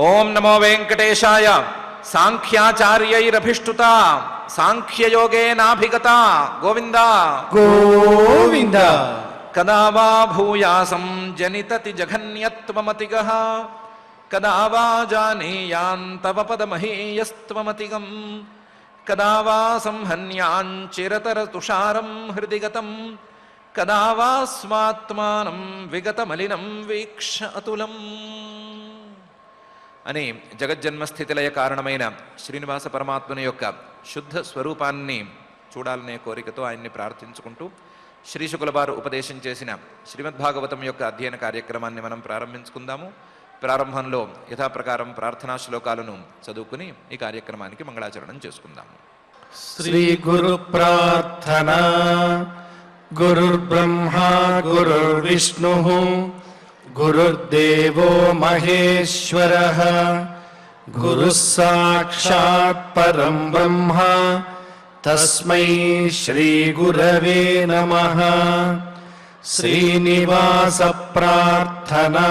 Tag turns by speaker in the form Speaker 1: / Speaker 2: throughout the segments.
Speaker 1: ఓం నమో వెంకటేశాయ. సాంఖ్యాచార్యైరభిష్టుత సాంఖ్యయోగేనాభిగత గోవింద
Speaker 2: గోవింద.
Speaker 1: కదా వా భూయాసం జనితతి జఘన్యత్వమతిగః కదా వా జానీయాन्तవ పదమహీయస్త్వమతిగం కదా వా సంహన్యాంచిరతరతుషారం హృది గతం కదా వా స్వాత్మానం విగతమలినం వీక్ష అతులం అని జగజ్జన్మస్థితిలయ కారణమైన శ్రీనివాస పరమాత్మని యొక్క శుద్ధ స్వరూపాన్ని చూడాలనే కోరికతో ఆయన్ని ప్రార్థించుకుంటూ శ్రీశుకుల వారు ఉపదేశం చేసిన శ్రీమద్భాగవతం యొక్క అధ్యయన కార్యక్రమాన్ని మనం ప్రారంభించుకుందాము. ప్రారంభంలో యథాప్రకారం ప్రార్థనా శ్లోకాలను చదువుకుని ఈ కార్యక్రమానికి మంగళాచరణం చేసుకుందాము.
Speaker 2: శ్రీ గురు ప్రార్థన. గురుర్బ్రహ్మా గురుర్విష్ణుః గురుర్దేవో మహేశ్వరః గురుః సాక్షాత్ పరం బ్రహ్మ తస్మై శ్రీ గురవే నమః. శ్రీనివాస ప్రార్థనా.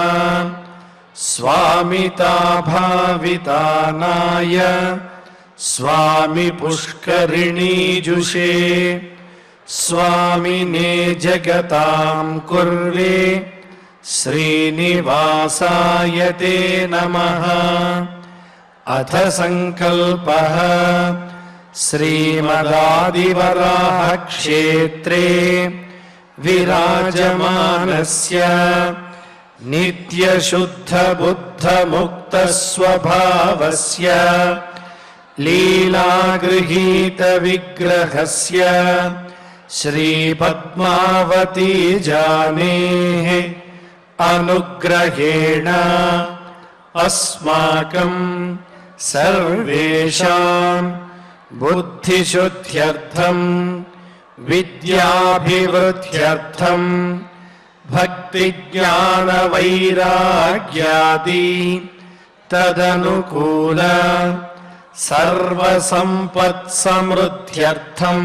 Speaker 2: స్వామితా భావితానాయ స్వామి పుష్కరిణీజుషే స్వామినే జగతాం కుర్వే శ్రీనివాసాయ తే నమః. అథ సంకల్పః. శ్రీమదాదివరాహ క్షేత్రే విరాజమానస్య నిత్యశుద్ధ బుద్ధ ముక్త స్వభావస్య లీలాగృహీత విగ్రహస్య శ్రీ పద్మావతీ జానేః అనుగ్రహేణ అస్మాకం సర్వేషాం బుద్ధిశుద్ధ్యర్థం విద్యాభివృద్ధ్యర్థం భక్తి జ్ఞాన వైరాగ్యాది తదనుకూల సర్వసంపత్ సమృద్ధ్యర్థం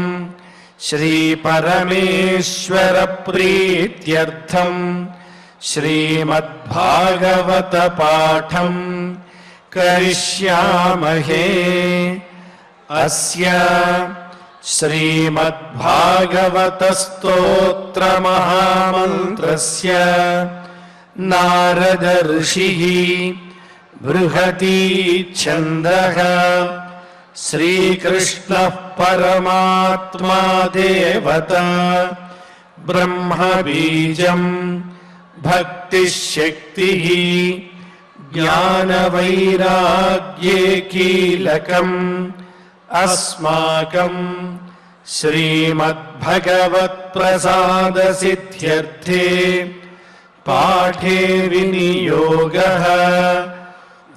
Speaker 2: శ్రీ పరమేశ్వర ప్రీత్యర్థం శ్రీమద్భాగవత పాఠం కరిష్యామహే. అస్య శ్రీమద్భాగవత స్తోత్ర మహామంత్రస్య నారద ఋషిః బృహతి ఛందః శ్రీకృష్ణః పరమాత్మా దేవతా బ్రహ్మ బీజం భక్తిశక్తిః జ్ఞానవైరాగ్యే కీలకం అస్మాకం శ్రీమద్భగవత్ప్రసాదసిద్ధ్యర్థే పాఠే వినియోగః.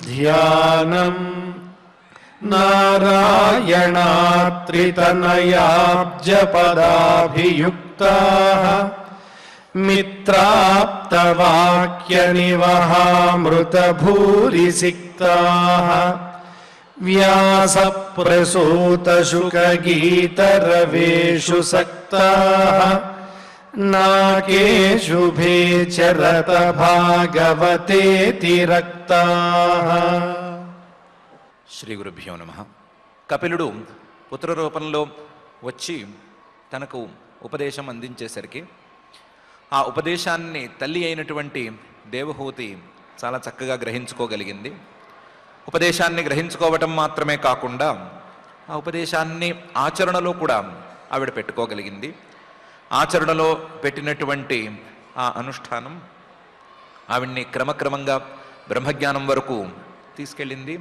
Speaker 2: ధ్యానం. నారాయణాత్రితనయాబ్జపదాభియుక్తాః మిత్రాప్తవాక్యనివహామృతభూరిసిక్తాః వ్యాసప్రసూతశుకగీతరవేషు సక్తాః నాకేషు భేచరత భాగవతేతి రక్తాః.
Speaker 1: శ్రీ గురుభ్యో నమః. కపిలుడు పుత్రరూపంలో వచ్చి తనకు ఉపదేశం అందించేసరికి ఆ ఉపదేశాన్ని తల్లి అయినటువంటి దేవహూతి చాలా చక్కగా గ్రహించుకోగలిగింది. ఉపదేశాన్ని గ్రహించుకోవటం మాత్రమే కాకుండా ఆ ఉపదేశాన్ని ఆచరణలో కూడా ఆవిడ పెట్టుకోగలిగింది. ఆచరణలో పెట్టినటువంటి ఆ అనుష్ఠానం ఆవిడ్ని క్రమక్రమంగా బ్రహ్మజ్ఞానం వరకు తీసుకెళ్ళింది.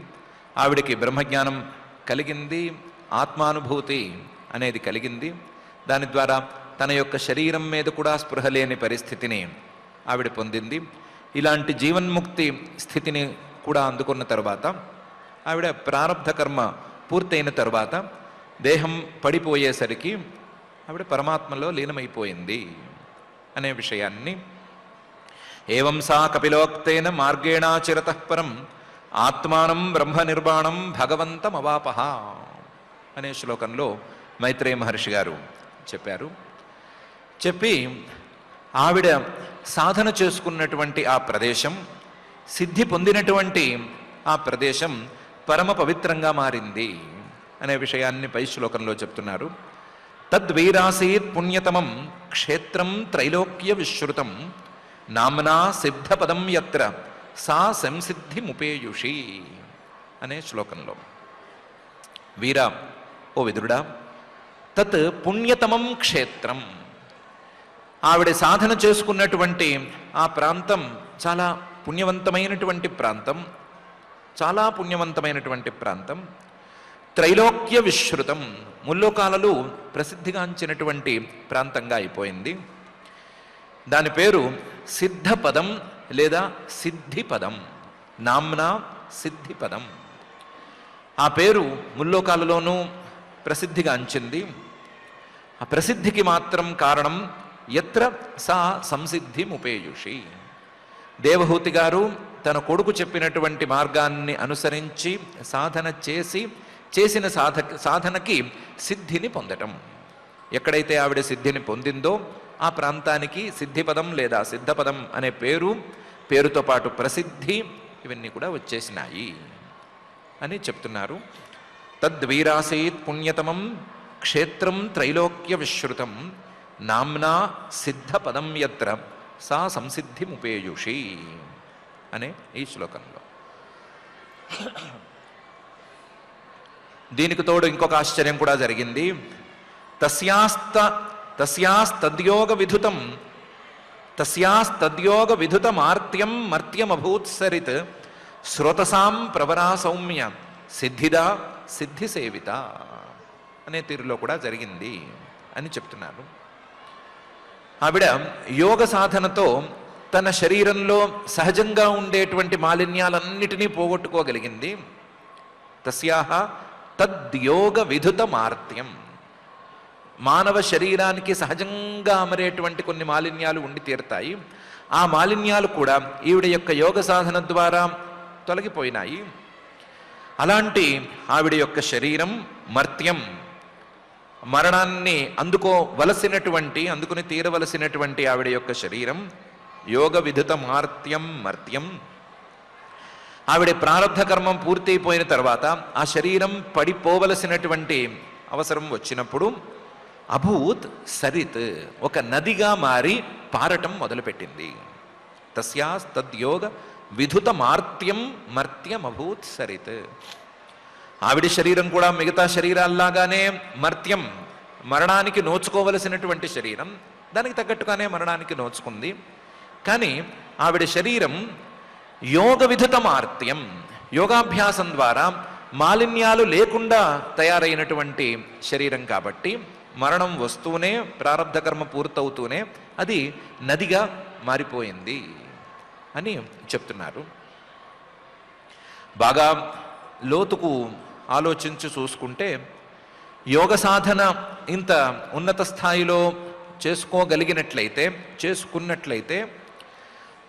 Speaker 1: ఆవిడికి బ్రహ్మజ్ఞానం కలిగింది, ఆత్మానుభూతి అనేది కలిగింది. దాని ద్వారా తన యొక్క శరీరం మీద కూడా స్పృహ లేని పరిస్థితిని ఆవిడ పొందింది. ఇలాంటి జీవన్ముక్తి స్థితిని కూడా అందుకున్న తర్వాత ఆవిడ ప్రారబ్ధ కర్మ పూర్తయిన తర్వాత దేహం పడిపోయేసరికి ఆవిడ పరమాత్మలో లీనమైపోయింది అనే విషయాన్ని ఏవం సా కపిలోక్తేన మార్గేణాచిరతః పరం ఆత్మానం బ్రహ్మ నిర్వాణం భగవంతం అవాపహ అనే శ్లోకంలో మైత్రేయ మహర్షి గారు చెప్పారు. చెప్పి ఆవిడ సాధన చేసుకున్నటువంటి ఆ ప్రదేశం, సిద్ధి పొందినటువంటి ఆ ప్రదేశం పరమ పవిత్రంగా మారింది అనే విషయాన్ని పై శ్లోకంలో చెప్తున్నారు. తద్వీరాసీత్ పుణ్యతమం క్షేత్రం త్రైలోక్య విశ్రుతం నామ్నా సిద్ధపదం యత్ర సా సంసిద్ధిముపేయుషి అనే శ్లోకంలో. వీరా, ఓ విదురుడా, తత్ పుణ్యతమం క్షేత్రం, ఆవిడ సాధన చేసుకున్నటువంటి ఆ ప్రాంతం చాలా పుణ్యవంతమైనటువంటి ప్రాంతం, చాలా పుణ్యవంతమైనటువంటి ప్రాంతం. త్రైలోక్య విశ్రుతం, ముల్లోకాలలో ప్రసిద్ధిగాంచినటువంటి ప్రాంతంగా అయిపోయింది. దాని పేరు సిద్ధపదం లేదా సిద్ధిపదం, నామ్నా సిద్ధిపదం. ఆ పేరు ముల్లోకాలలోనూ ప్రసిద్ధిగాంచింది. ఆ ప్రసిద్ధికి మాత్రం కారణం యత్ర సా సంసిద్ధిముపేయుషి, దేవహూతి గారు తన కొడుకు చెప్పినటువంటి మార్గాన్ని అనుసరించి సాధన చేసిన సాధనకి సిద్ధిని పొందటం. ఎక్కడైతే ఆవిడ సిద్ధిని పొందిందో ఆ ప్రాంతానికి సిద్ధిపదం లేదా సిద్ధపదం అనే పేరుతో పాటు ప్రసిద్ధి ఇవన్నీ కూడా వచ్చేసినాయి అని చెప్తున్నారు. తద్వీరాసీత్ పుణ్యతమం క్షేత్రం త్రైలోక్య విశ్రుతం నామ్నా సిద్ధపదం యత్ర సా సంసిద్ధిముపేయుషి అనే ఈ శ్లోకంలో. దీనికి తోడు ఇంకొక ఆశ్చర్యం కూడా జరిగింది. తస్యాస్తద్యోగ విధుతమార్త్యం మర్త్యమభూత్సరిత్ శ్రోతసాం ప్రవరా సౌమ్య సిద్ధిదా సిద్ధి సేవిత అనే తీరులో కూడా జరిగింది అని చెప్తున్నారు. ఆవిడ యోగ సాధనతో తన శరీరంలో సహజంగా ఉండేటువంటి మాలిన్యాలన్నిటినీ పోగొట్టుకోగలిగింది. తస్యాహ తద్యోగ విధుతమార్త్యం, మానవ శరీరానికి సహజంగా అమరేటువంటి కొన్ని మాలిన్యాలు ఉండి తీరుతాయి. ఆ మాలిన్యాలు కూడా ఈవిడ యొక్క యోగ సాధన ద్వారా తొలగిపోయినాయి. అలాంటి ఆవిడ యొక్క శరీరం మర్త్యం, మరణాన్ని అందుకుని తీరవలసినటువంటి ఆవిడ యొక్క శరీరం యోగ విధుత మర్త్యం. ఆవిడ ప్రారంధ కర్మం పూర్తయిపోయిన తర్వాత ఆ శరీరం పడిపోవలసినటువంటి అవసరం వచ్చినప్పుడు అభూత్ సరిత్, ఒక నదిగా మారి పారటం మొదలుపెట్టింది. తస్యాస్తద్యోగ విధుత మర్త్యం అభూత్ సరిత్. ఆవిడ శరీరం కూడా మిగతా శరీరాల్లాగానే మర్త్యం, మరణానికి నోచుకోవలసినటువంటి శరీరం, దానికి తగ్గట్టుగానే మరణానికి నోచుకుంది. కానీ ఆవిడ శరీరం యోగ విధుతమార్త్యం, యోగాభ్యాసం ద్వారా మాలిన్యాలు లేకుండా తయారైనటువంటి శరీరం కాబట్టి మరణం వస్తూనే, ప్రారంధ కర్మ పూర్తవుతూనే అది నదిగా మారిపోయింది అని చెప్తున్నారు. బాగా లోతుకు ఆలోచించి చూసుకుంటే యోగ సాధన ఇంత ఉన్నత స్థాయిలో చేసుకున్నట్లయితే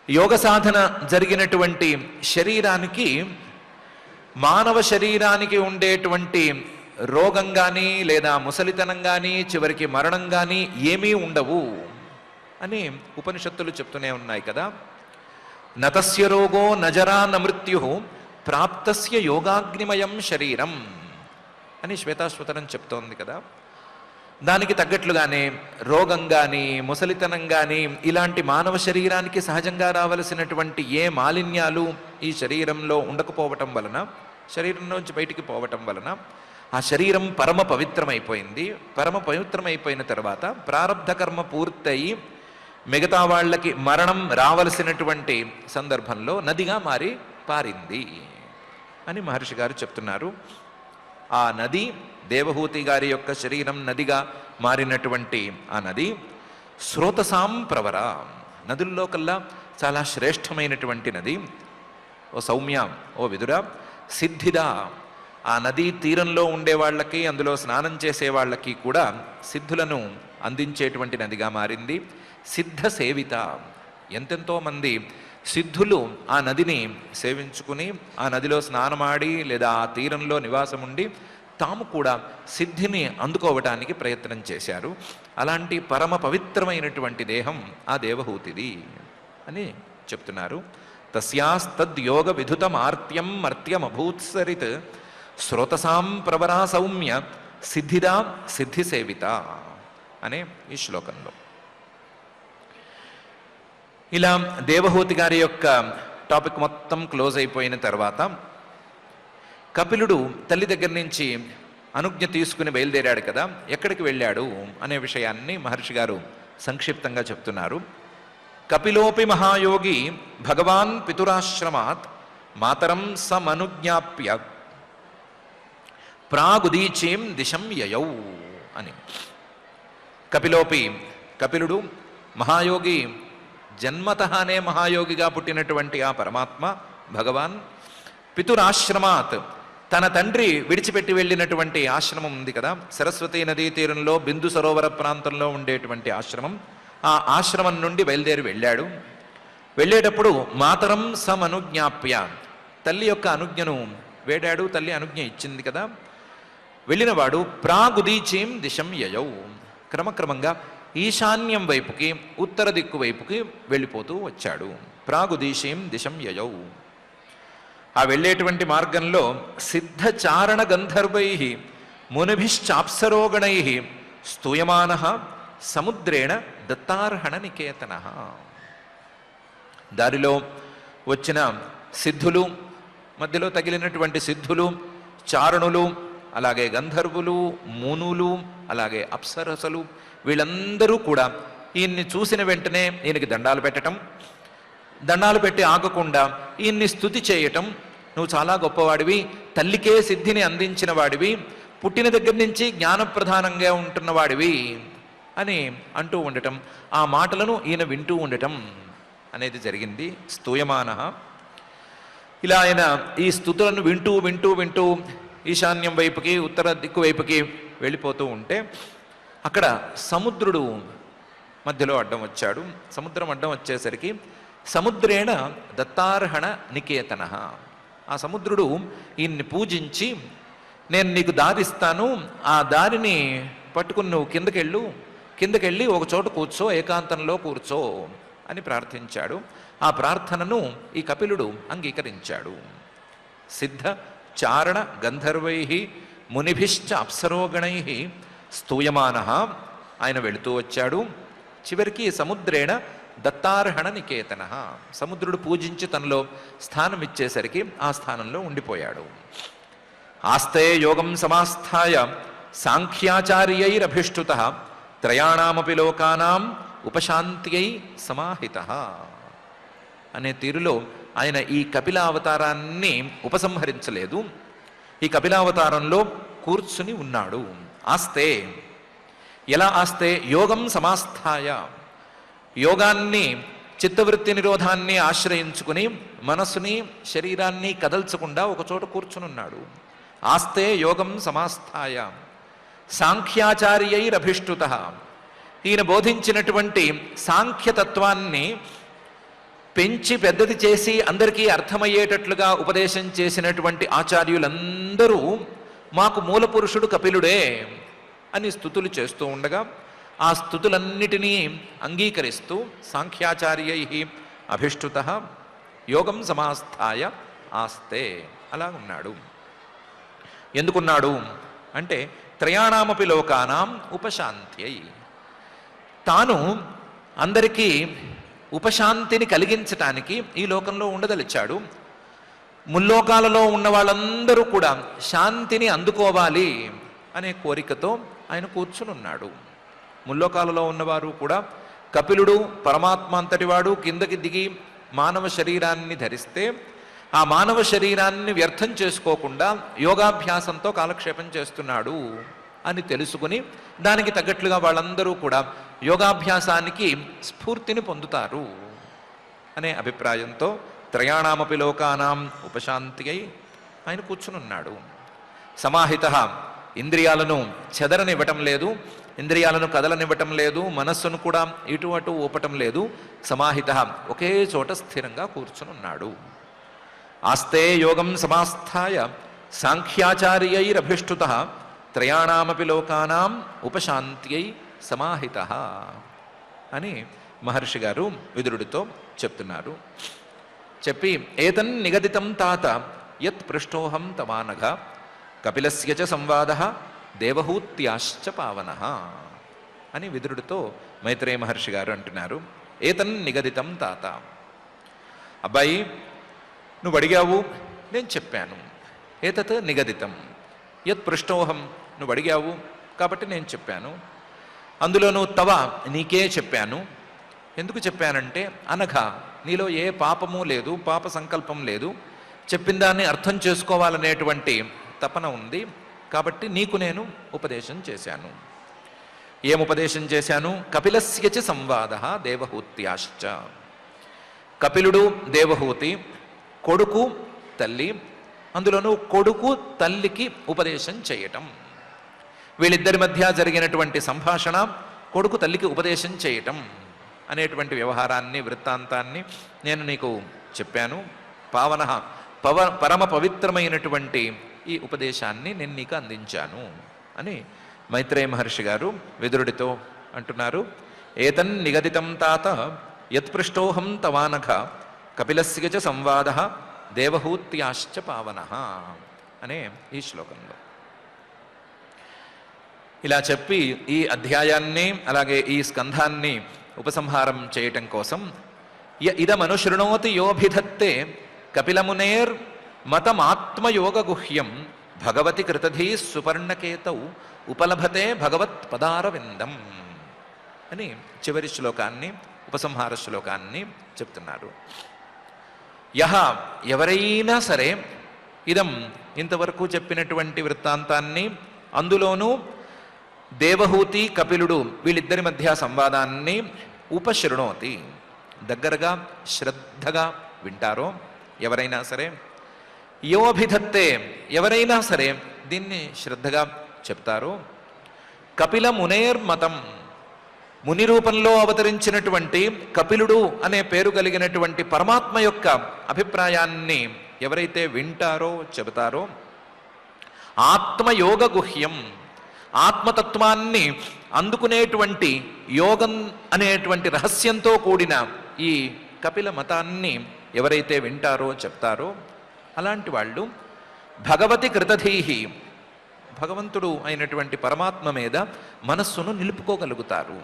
Speaker 1: యోగ సాధన జరిగినటువంటి శరీరానికి, మానవ శరీరానికి ఉండేటువంటి రోగం కానీ లేదా ముసలితనం కానీ చివరికి మరణం కానీ ఏమీ ఉండవు అని ఉపనిషత్తులు చెప్తూనే ఉన్నాయి కదా. నతస్య రోగో నజరా నమృత్యు ప్రాప్తస్య యోగాగ్నిమయం శరీరం అని శ్వేతాశ్వతరం చెప్తోంది కదా. దానికి తగ్గట్లుగానే రోగం కానీ ముసలితనం కానీ ఇలాంటి మానవ శరీరానికి సహజంగా రావలసినటువంటి ఏ మాలిన్యాలు ఈ శరీరంలో ఉండకపోవటం వలన, శరీరంలోంచి బయటికి పోవటం వలన ఆ శరీరం పరమ పవిత్రమైపోయింది. పరమ పవిత్రమైపోయిన తర్వాత ప్రారబ్ధ కర్మ పూర్తయి మిగతా వాళ్ళకి మరణం రావలసినటువంటి సందర్భంలో నదిగా మారి పారింది అని మహర్షి గారు చెప్తున్నారు. ఆ నది, దేవహూతి గారి యొక్క శరీరం నదిగా మారినటువంటి ఆ నది స్రోతసాం ప్రవర, నదుల్లో కల్లా చాలా శ్రేష్టమైనటువంటి నది. ఓ సౌమ్య, ఓ విదుర, సిద్ధిదా, ఆ నదీ తీరంలో ఉండే వాళ్ళకి, అందులో స్నానం చేసే వాళ్ళకి కూడా సిద్ధులను అందించేటువంటి నదిగా మారింది. సిద్ధ సేవిత, ఎంతెంతో మంది సిద్ధులు ఆ నదిని సేవించుకుని ఆ నదిలో స్నానమాడి లేదా ఆ తీరంలో నివాసం ఉండి తాము కూడా సిద్ధిని అందుకోవటానికి ప్రయత్నం చేశారు. అలాంటి పరమ పవిత్రమైనటువంటి దేహం ఆ దేవహూతిది అని చెప్తున్నారు. తస్యాస్తద్యోగ విధుతమార్త్యం మర్త్యమభూత్సరిత్ శ్రోతసాం ప్రవరా సౌమ్య సిద్ధిదా సిద్ధిసేవిత అనే ఈ శ్లోకంలో. ఇలా దేవహూతి గారి యొక్క టాపిక్ మొత్తం క్లోజ్ అయిపోయిన తర్వాత కపిలుడు తల్లి దగ్గర నుంచి అనుజ్ఞ తీసుకుని బయలుదేరాడు కదా, ఎక్కడికి వెళ్ళాడు అనే విషయాన్ని మహర్షి గారు సంక్షిప్తంగా చెప్తున్నారు. కపిలోపి మహాయోగి భగవాన్ పితురాశ్రమాత్ మాతరం సమనుజ్ఞాప్య ప్రాగుదీచీం దిశం యయౌ అని. కపిలుడు మహాయోగి, జన్మతఃనే మహాయోగిగా పుట్టినటువంటి ఆ పరమాత్మ భగవాన్ పితురాశ్రమాత్, తన తండ్రి విడిచిపెట్టి వెళ్ళినటువంటి ఆశ్రమం ఉంది కదా, సరస్వతీ నదీ తీరంలో బిందు సరోవర ప్రాంతంలో ఉండేటువంటి ఆశ్రమం, ఆ ఆశ్రమం నుండి బయలుదేరి వెళ్ళాడు. వెళ్ళేటప్పుడు మాతరం సమనుజ్ఞాప్య, తల్లి యొక్క అనుజ్ఞను వేడాడు. తల్లి అనుజ్ఞ ఇచ్చింది కదా. వెళ్ళినవాడు ప్రాగుదీచీం దిశం యయౌ, క్రమక్రమంగా ఈశాన్యం వైపుకి, ఉత్తర దిక్కు వైపుకి వెళ్ళిపోతూ వచ్చాడు. ప్రాగుదీశీం దిశం యయౌ. ఆ వెళ్ళేటువంటి మార్గంలో సిద్ధచారణ గంధర్వై మునిభిశ్చాప్సరోగణై స్తూయమాన సముద్రేణ దత్తార్హణ నికేతన. దారిలో వచ్చిన సిద్ధులు, మధ్యలో తగిలినటువంటి సిద్ధులు, చారణులు, అలాగే గంధర్వులు, మునులు, అలాగే అప్సరసలు, వీళ్ళందరూ కూడా ఈయన్ని చూసిన వెంటనే ఈయనకి దండాలు పెట్టడం, దండాలు పెట్టి ఆగకుండా ఈయన్ని స్తుతి చేయటం. నువ్వు చాలా గొప్పవాడివి, తల్లికే సిద్ధిని అందించిన వాడివి, పుట్టిన దగ్గర నుంచి జ్ఞానప్రధానంగా ఉంటున్న వాడివి అని అంటూ ఉండటం, ఆ మాటలను ఈయన వింటూ ఉండటం అనేది జరిగింది. స్తూయమాన. ఇలా ఆయన ఈ స్తుతులను వింటూ వింటూ వింటూ ఈశాన్యం వైపుకి, ఉత్తర దిక్కు వైపుకి వెళ్ళిపోతూ ఉంటే అక్కడ సముద్రుడు మధ్యలో అడ్డం వచ్చాడు. సముద్రం అడ్డం వచ్చేసరికి సముద్రేణ దత్తార్హణ నికేతన, ఆ సముద్రుడు ఈయన్ని పూజించి, నేను నీకు దారిస్తాను, ఆ దారిని పట్టుకుని నువ్వు కిందకెళ్ళి ఒక చోట కూర్చో, ఏకాంతంలో కూర్చో అని ప్రార్థించాడు. ఆ ప్రార్థనను ఈ కపిలుడు అంగీకరించాడు. సిద్ధ చారణ గంధర్వై మునిభిశ్చ అప్సరోగణై స్తూయమాన, ఆయన వెళుతూ వచ్చాడు. చివరికి సముద్రేణ దత్తార్హణ నికేతన, సముద్రుడు పూజించి తనలో స్థానం ఇచ్చేసరికి ఆ స్థానంలో ఉండిపోయాడు. ఆస్తే యోగం సమాస్థాయ సాంఖ్యాచార్యైరభిష్టుత త్రయాణామపి లోకానాం ఉపశాంత్యై సమాహిత అనే తీరులో ఆయన ఈ కపిలావతారాన్ని ఉపసంహరించలేదు. ఈ కపిలావతారంలో కూర్చుని ఉన్నాడు. ఆస్తే, ఎలా ఆస్తే? యోగం సమాస్థాయ, యోగాన్ని, చిత్తవృత్తి నిరోధాన్ని ఆశ్రయించుకుని మనస్సుని, శరీరాన్ని కదల్చకుండా ఒకచోట కూర్చునున్నాడు. ఆస్తే యోగం సమాస్థాయ సాంఖ్యాచార్యైరభిష్టుత, ఈయన బోధించినటువంటి సాంఖ్యతత్వాన్ని పెంచి పెద్దది చేసి అందరికీ అర్థమయ్యేటట్లుగా ఉపదేశం చేసినటువంటి ఆచార్యులందరూ మాకు మూలపురుషుడు కపిలుడే అని స్తుతులు చేస్తూ ఉండగా, ఆ స్తుతులన్నిటినీ అంగీకరిస్తూ సాంఖ్యాచార్యై అభిష్టుత యోగం సమాస్థాయ ఆస్తే, అలా ఉన్నాడు. ఎందుకున్నాడు అంటే త్రయాణామపి లోకానాం ఉపశాంత్యై, తాను అందరికీ ఉపశాంతిని కలిగించటానికి ఈ లోకంలో ఉండదలిచాడు. ముల్లోకాలలో ఉన్న వాళ్ళందరూ కూడా శాంతిని అందుకోవాలి అనే కోరికతో ఆయన కూర్చునున్నాడు. ముల్లోకాలలో ఉన్నవారు కూడా కపిలుడు పరమాత్మ అంతటివాడు కిందకి దిగి మానవ శరీరాన్ని ధరిస్తే ఆ మానవ శరీరాన్ని వ్యర్థం చేసుకోకుండా యోగాభ్యాసంతో కాలక్షేపం చేస్తున్నాడు అని తెలుసుకుని దానికి తగ్గట్లుగా వాళ్ళందరూ కూడా యోగాభ్యాసానికి స్ఫూర్తిని పొందుతారు అనే అభిప్రాయంతో త్రయాణామపి లోకానాం ఉపశాంతియై ఆయన కూర్చునున్నాడు. సమాహిత, ఇంద్రియాలను చెదరనివ్వటం లేదు, ఇంద్రియాలను కదలనివ్వటం లేదు, మనస్సును కూడా ఇటు అటు ఊపటం లేదు. సమాహిత, ఒకే చోట స్థిరంగా కూర్చునున్నాడు. ఆస్తే యోగం సమాస్థాయ సాంఖ్యాచార్యైరభిష్టుత త్రయాణామపి లోకానాం ఉపశాంత్యై సమాహిత అని మహర్షి గారు విదురుడితో చెప్తున్నారు. చెప్పి ఏతన్ నిగదితం తాత యత్ పృష్టోహం తమానఘ కపిలస్య చ సంవాదః దేవహూత్యాశ్చ పావనః అని విదురుడితో మైత్రేయ మహర్షి గారు అంటున్నారు. ఏతన్ నిగదితం తాత, అబ్బాయి నువ్వు అడిగావు, నేను చెప్పాను. ఏతత్ నిగదితం యత్ పృష్టోహం, నువ్వు అడిగావు కాబట్టి నేను చెప్పాను. అందులోనూ తవ, నీకే చెప్పాను. ఎందుకు చెప్పానంటే అనఘ, నీలో ఏ పాపము లేదు, పాప సంకల్పం లేదు, చెప్పిన దాన్ని అర్థం చేసుకోవాలనేటువంటి తపన ఉంది. కాబట్టి నీకు నేను ఉపదేశం చేశాను. ఏం ఉపదేశం చేశాను? కపిలస్య చ సంవాదః దేవహూత్యాశ్చ. కపిలుడు దేవహూతి, కొడుకు తల్లి, అందులోనూ కొడుకు తల్లికి ఉపదేశం చేయటం. వీళ్ళిద్దరి మధ్య జరిగినటువంటి సంభాషణ, కొడుకు తల్లికి ఉపదేశం చేయటం అనేటువంటి వ్యవహారాన్ని, వృత్తాంతాన్ని నేను నీకు చెప్పాను. పావనః, పరమ పవిత్రమైనటువంటి ఈ ఉపదేశాన్ని నేను నీకు అందించాను అని మైత్రేయ మహర్షి గారు విదురుడితో అంటున్నారు. ఏతన్ నిగదితం తాత యత్పృష్టోహం తవానఘ కపిలస్య చ సంవాదః దేవహూత్యాశ్చ పావనః అనే ఈ శ్లోకంలో. ఇలా చెప్పి ఈ అధ్యాయాన్ని అలాగే ఈ స్కంధాన్ని ఉపసంహారం చేయటం కోసం ఇదమనుశృణోతి యోభిధత్తే కపిలమునేర్ మతమాత్మయోగ గుహ్యం భగవతి కృతధీ సుపర్ణకేతౌ ఉపలభతే భగవత్ పదారవిందం అని చివరి శ్లోకాన్ని, ఉపసంహార శ్లోకాన్ని చెప్తున్నారు. యహ, ఎవరైనా సరే, ఇదం ఇంతవరకు చెప్పినటువంటి వృత్తాంతాన్ని, అందులోనూ దేవహూతి కపిలుడు వీళ్ళిద్దరి మధ్య సంవాదాన్ని ఉపశృణోతి, దగ్గరగా శ్రద్ధగా వింటారో ఎవరైనా సరే, యోభిధత్తే, ఎవరైనా సరే దీన్ని శ్రద్ధగా చెప్తారో, కపిల మునేర్మతం, ముని రూపంలో అవతరించినటువంటి కపిలుడు అనే పేరు కలిగినటువంటి పరమాత్మ యొక్క అభిప్రాయాన్ని ఎవరైతే వింటారో చెబుతారో, ఆత్మయోగ గుహ్యం, ఆత్మతత్వాన్ని అందుకునేటువంటి యోగం అనేటువంటి రహస్యంతో కూడిన ఈ కపిల మతాన్ని ఎవరైతే వింటారో చెప్తారో అలాంటి వాళ్ళు భగవతి కృతధీహి, భగవంతుడు అయినటువంటి పరమాత్మ మీద మనస్సును నిలుపుకోగలుగుతారు.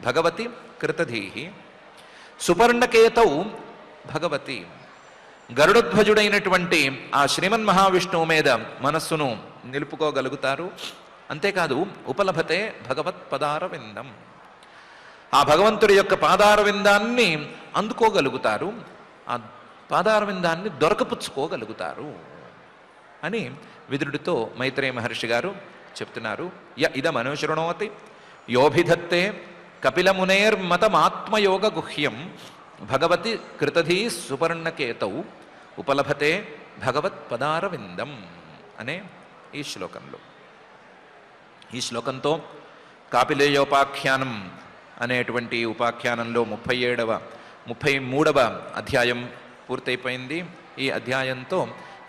Speaker 1: భగవతి కృతధీహి. సుపర్ణకేతౌ భగవతి, గరుడధ్వజుడైనటువంటి ఆ శ్రీమన్ మహావిష్ణువు మీద మనస్సును నిలుపుకోగలుగుతారు. అంతేకాదు ఉపలభతే భగవత్ పదారవిందం, ఆ భగవంతుడి యొక్క పాదారవిందాన్ని అందుకోగలుగుతారు, ఆ పాదారవిందాన్ని దొరకపుచ్చుకోగలుగుతారు అని విదురుడితో మైత్రేయ మహర్షి గారు చెప్తున్నారు. ఇదమనుశృణోతి యోభిధత్తే కపిలమునేర్మతమాత్మయోగ గుహ్యం భగవతి కృతధీ సుపర్ణకేతౌ ఉపలభతే భగవత్ పదారవిందం అనే ఈ శ్లోకంలో. ఈ శ్లోకంతో కాపిలేయోపాఖ్యానం అనేటువంటి ఉపాఖ్యానంలో 33వ అధ్యాయం పూర్తయిపోయింది. ఈ అధ్యాయంతో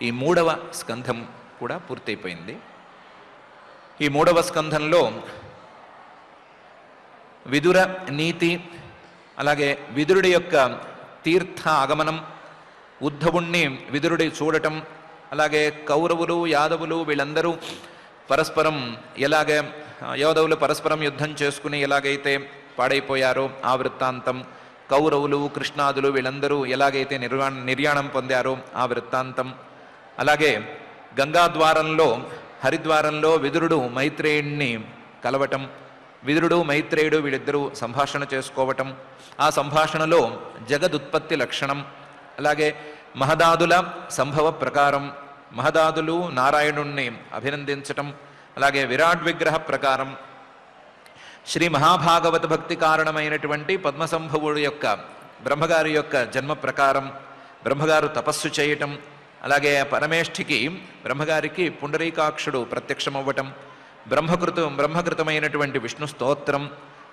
Speaker 1: ఈ 3వ స్కంధం కూడా పూర్తయిపోయింది. ఈ 3వ స్కంధంలో విదుర నీతి, అలాగే విదురుడి యొక్క తీర్థ ఆగమనం, ఉద్ధవుణ్ణి విదురుడి చూడటం, అలాగే కౌరవులు యాదవులు వీళ్ళందరూ పరస్పరం ఎలాగే యాదవులు పరస్పరం యుద్ధం చేసుకుని ఎలాగైతే పాడైపోయారో ఆ వృత్తాంతం, కౌరవులు కృష్ణాదులు వీళ్ళందరూ ఎలాగైతే నిర్యాణం పొందారో ఆ వృత్తాంతం, అలాగే గంగాద్వారంలో హరిద్వారంలో విదురుడు మైత్రేయుణ్ణి కలవటం, విదురుడు మైత్రేయుడు వీళ్ళిద్దరూ సంభాషణ చేసుకోవటం, ఆ సంభాషణలో జగదుత్పత్తి లక్షణం, అలాగే మహదాదుల సంభవ ప్రకారం, మహదాదులు నారాయణుణ్ణి అభినందించటం, అలాగే విరాట్ విగ్రహ ప్రకారం, శ్రీ మహాభాగవత భక్తి కారణమైనటువంటి పద్మసంభవుడు యొక్క బ్రహ్మగారి యొక్క జన్మ ప్రకారం, బ్రహ్మగారు తపస్సు చేయటం, అలాగే పరమేష్ఠికి బ్రహ్మగారికి పుండరీకాక్షుడు ప్రత్యక్షమవ్వటం, బ్రహ్మకృతమైనటువంటి విష్ణు స్తోత్రం,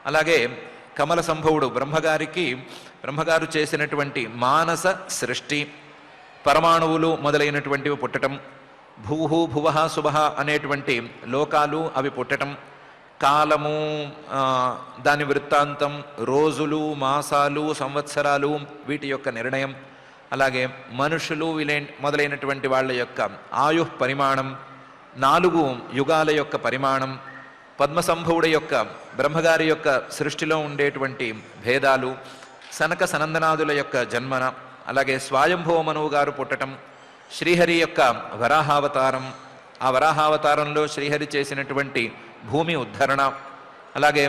Speaker 1: అలాగే కమల సంభవుడు బ్రహ్మగారు చేసినటువంటి మానస సృష్టి, పరమాణువులు మొదలైనటువంటివి పుట్టటం, భూహు భువః శుభః అనేటువంటి లోకాలు అవి పుట్టటం, కాలము దాని వృత్తాంతం, రోజులు మాసాలు సంవత్సరాలు వీటి యొక్క నిర్ణయం, అలాగే మనుషులు మొదలైనటువంటి వాళ్ళ యొక్క ఆయు పరిమాణం, 4 యుగాల యొక్క పరిమాణం, పద్మసంభవుడి యొక్క బ్రహ్మగారి యొక్క సృష్టిలో ఉండేటువంటి భేదాలు, సనక సనందనాదుల యొక్క జన్మన, అలాగే స్వయంభవ మనువు గారు పుట్టటం, శ్రీహరి యొక్క వరాహావతారం, ఆ వరాహావతారంలో శ్రీహరి చేసినటువంటి భూమి ఉద్ధరణ, అలాగే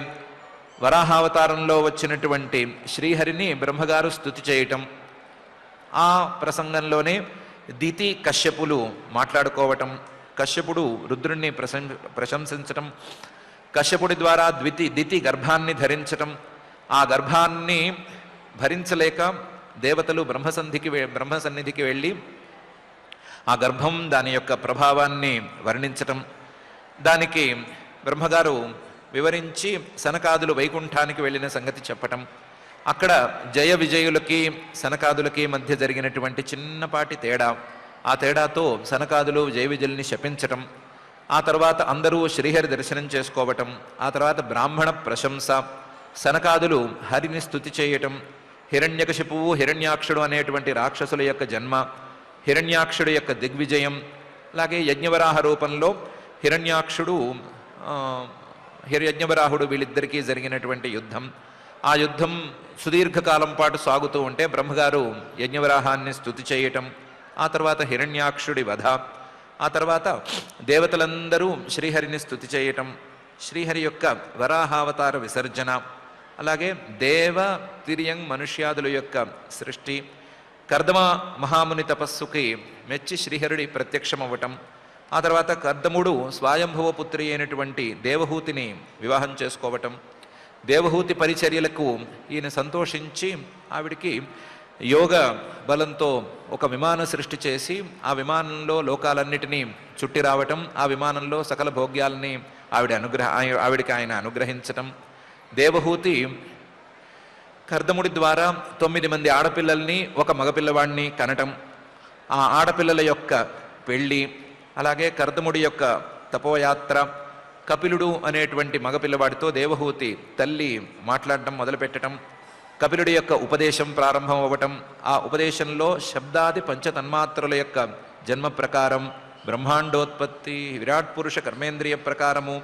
Speaker 1: వరాహావతారంలో వచ్చినటువంటి శ్రీహరిని బ్రహ్మగారు స్తుతి చేయటం, ఆ ప్రసంగంలోనే దితి కశ్యపులు మాట్లాడుకోవటం, కశ్యపుడు రుద్రుణ్ణి ప్రశంసించటం, కశ్యపుడి ద్వారా దితి గర్భాన్ని ధరించటం, ఆ గర్భాన్ని భరించలేక దేవతలు బ్రహ్మసన్నిధికి వెళ్ళి ఆ గర్భం దాని యొక్క ప్రభావాన్ని వర్ణించటం, దానికి బ్రహ్మగారు వివరించి సనకాదులు వైకుంఠానికి వెళ్ళిన సంగతి చెప్పటం, అక్కడ జయ విజయులకి సనకాదులకి మధ్య జరిగినటువంటి చిన్నపాటి తేడా, ఆ తేడాతో సనకాదులు జయ విజయుల్ని శపించటం, ఆ తర్వాత అందరూ శ్రీహరి దర్శనం చేసుకోవటం, ఆ తర్వాత బ్రాహ్మణ ప్రశంస, సనకాదులు హరిని స్తుతి చేయటం, హిరణ్యకశిపువు హిరణ్యాక్షుడు అనేటువంటి రాక్షసుల యొక్క జన్మ, హిరణ్యాక్షుడు యొక్క దిగ్విజయం, అలాగే యజ్ఞవరాహ రూపంలో యజ్ఞవరాహుడు వీళ్ళిద్దరికీ జరిగినటువంటి యుద్ధం, ఆ యుద్ధం సుదీర్ఘకాలం పాటు సాగుతూ ఉంటే బ్రహ్మగారు యజ్ఞవరాహాన్ని స్తుతి చేయటం, ఆ తర్వాత హిరణ్యాక్షుడి వధ, ఆ తర్వాత దేవతలందరూ శ్రీహరిని స్తుతి చేయటం, శ్రీహరి యొక్క వరాహావతార విసర్జన, అలాగే దేవ తిర్యంగ్ మనుష్యాదుల యొక్క సృష్టి, కర్దమ మహాముని తపస్సుకి మెచ్చి శ్రీహరుడి ప్రత్యక్షమవ్వటం, ఆ తర్వాత కర్దముడు స్వయంభవ పుత్రి అయినటువంటి దేవహూతిని వివాహం చేసుకోవటం, దేవహూతి పరిచర్యలకు ఈయన సంతోషించి ఆవిడికి యోగ బలంతో ఒక విమాన సృష్టి చేసి ఆ విమానంలో లోకాలన్నిటినీ చుట్టి రావటం, ఆ విమానంలో సకల భోగ్యాలని ఆవిడికి ఆయన అనుగ్రహించటం, దేవహూతి కర్దముడి ద్వారా 9 మంది ఆడపిల్లల్ని ఒక మగపిల్లవాడిని కనటం, ఆ ఆడపిల్లల యొక్క పెళ్ళి, అలాగే కర్దముడి యొక్క తపోయాత్ర, కపిలుడు అనేటువంటి మగపిల్లవాడితో దేవహూతి తల్లి మాట్లాడటం మొదలుపెట్టడం, కపిలుడి యొక్క ఉపదేశం ప్రారంభం అవ్వటం, ఆ ఉపదేశంలో శబ్దాది పంచతన్మాత్రల యొక్క జన్మ ప్రకారం, బ్రహ్మాండోత్పత్తి, విరాట్ పురుష కర్మేంద్రియ ప్రకారము,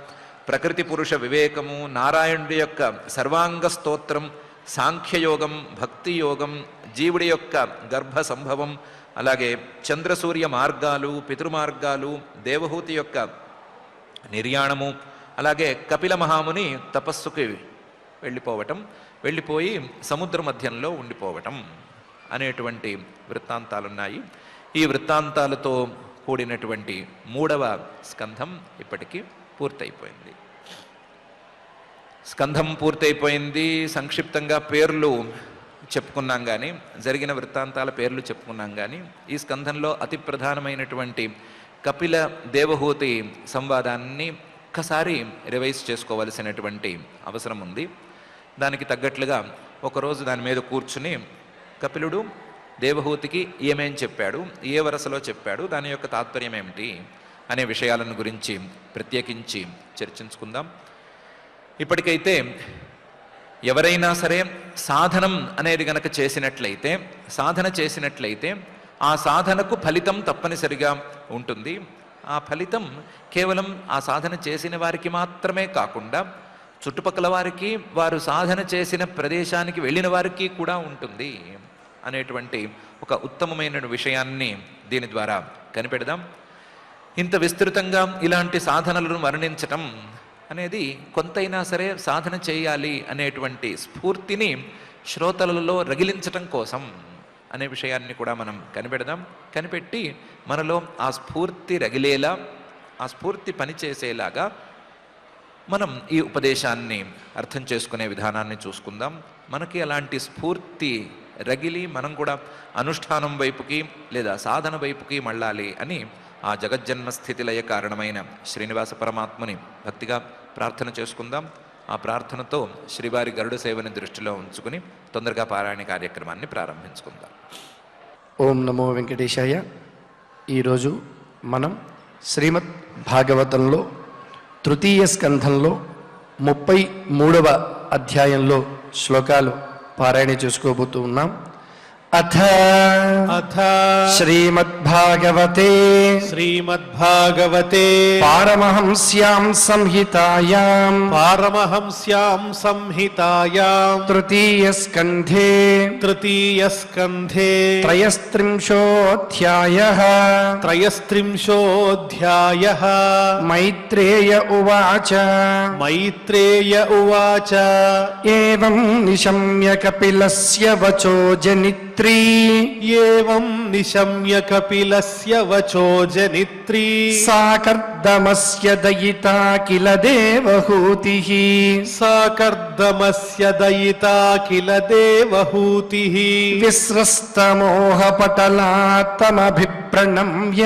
Speaker 1: ప్రకృతి పురుష వివేకము, నారాయణుడి యొక్క సర్వాంగ స్తోత్రం, సాంఖ్యయోగం, భక్తి యోగం, జీవుడి యొక్క గర్భ సంభవం, అలాగే చంద్రసూర్య మార్గాలు, పితృమార్గాలు, దేవహూతి యొక్క నిర్యాణము, అలాగే కపిల మహాముని తపస్సుకి వెళ్ళిపోయి సముద్ర మధ్యంలో ఉండిపోవటం అనేటువంటి వృత్తాంతాలున్నాయి. ఈ వృత్తాంతాలతో కూడినటువంటి 3వ స్కంధం ఇప్పటికీ పూర్తయిపోయింది. స్కంధం పూర్తయిపోయింది. సంక్షిప్తంగా పేర్లు చెప్పుకున్నాం కానీ, జరిగిన వృత్తాంతాల పేర్లు చెప్పుకున్నాం కానీ, ఈ స్కంధంలో అతి ప్రధానమైనటువంటి కపిల దేవహూతి సంవాదాన్ని ఒక్కసారి రివైజ్ చేసుకోవలసినటువంటి అవసరం ఉంది. దానికి తగ్గట్లుగా ఒకరోజు దాని మీద కూర్చుని కపిలుడు దేవహూతికి ఏమేం చెప్పాడు, ఏ వరసలో చెప్పాడు, దాని యొక్క తాత్పర్యం ఏమిటి అనే విషయాలను గురించి ప్రత్యేకించి చర్చించుకుందాం. ఇప్పటికైతే ఎవరైనా సరే సాధనం అనేది గనక సాధన చేసినట్లయితే ఆ సాధనకు ఫలితం తప్పనిసరిగా ఉంటుంది. ఆ ఫలితం కేవలం ఆ సాధన చేసిన వారికి మాత్రమే కాకుండా చుట్టుపక్కల వారికి, వారు సాధన చేసిన ప్రదేశానికి వెళ్ళిన వారికి కూడా ఉంటుంది అనేటువంటి ఒక ఉత్తమమైన విషయాన్ని దీని ద్వారా కనిపెడదాం. ఇంత విస్తృతంగా ఇలాంటి సాధనలను వర్ణించటం అనేది కొంతైనా సరే సాధన చేయాలి అనేటువంటి స్ఫూర్తిని శ్రోతలలో రగిలించటం కోసం అనే విషయాన్ని కూడా మనం కనిపెట్టి మనలో ఆ స్ఫూర్తి రగిలేలా, ఆ స్ఫూర్తి పనిచేసేలాగా మనం ఈ ఉపదేశాన్ని అర్థం చేసుకునే విధానాన్ని చూసుకుందాం. మనకి అలాంటి స్ఫూర్తి రగిలి మనం కూడా అనుష్ఠానం వైపుకి లేదా సాధన వైపుకి మళ్ళాలి అని ఆ జగజ్జన్మ స్థితిలయ కారణమైన శ్రీనివాస పరమాత్మని భక్తిగా ప్రార్థన చేసుకుందాం. ఆ ప్రార్థనతో శ్రీవారి గరుడ సేవని దృష్టిలో ఉంచుకుని తొందరగా పారాయణ కార్యక్రమాన్ని ప్రారంభించుకుందాం.
Speaker 2: ఓం నమో వెంకటేశాయ. ఈరోజు మనం శ్రీమద్ భాగవతంలో తృతీయ స్కంధంలో 33వ అధ్యాయంలో శ్లోకాలు పారాయణ చేసుకోబోతూ ఉన్నాం. అథ
Speaker 3: అథ
Speaker 2: శ్రీమద్భాగవతే
Speaker 3: శ్రీమద్భాగవతే
Speaker 2: పారమహంస్యాం సంహితాయాం
Speaker 3: పారమహంస్యాం సంహితాయాం
Speaker 2: తృతీయ స్కంధే
Speaker 3: తృతీయస్కంధే
Speaker 2: త్రయస్త్రింశోऽధ్యాయः
Speaker 3: త్రయస్త్రింశోऽధ్యాయः
Speaker 2: మైత్రేయ ఉవాచ
Speaker 3: మైత్రేయ ఉవాచ
Speaker 2: ఏవం నిశమ్య కపిలస్య వచో జనిత్రీ
Speaker 3: ఏవం నిశమ్య కపిలస్య వచో జనిత్రీ
Speaker 2: సా కర్దమస్య దయితా కిల దేవహూతిః
Speaker 3: సా కర్దమస్య దయితా కిల దేవహూతిః
Speaker 2: విస్రస్తమోహపటలాత్తమభిప్రణమ్య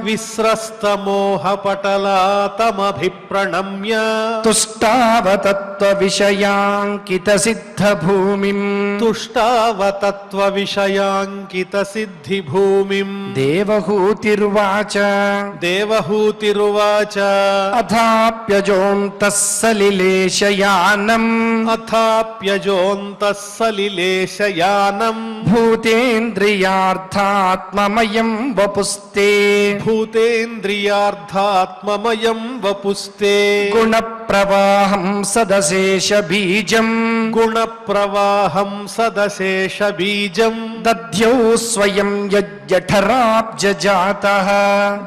Speaker 3: విస్రస్తమోహపటలా తమభిప్రణమ్య
Speaker 2: తుష్టావతత్వవిషయాంకితసిద్ధభూమిం
Speaker 3: తుష్టావతత్వ విషయాంకిత సిద్ధి భూమిం
Speaker 2: దేవహూతిర్వాచ
Speaker 3: దేవహూతిరువాచ
Speaker 2: అథాప్యజోంతః సలిలేశయానం
Speaker 3: అథాప్యజోంతః సలిలేశయానం
Speaker 2: భూతేంద్రియార్థాత్మమయం వపుస్తే
Speaker 3: భూతేంద్రియార్థాత్మమయం వపుస్తే
Speaker 2: గుణప్రవాహం సదశేష బీజం
Speaker 3: గుణప్రవాహం సదశేష బీజం
Speaker 2: దధ్యౌ స్వయం యజ్జఠరాబ్జజాతః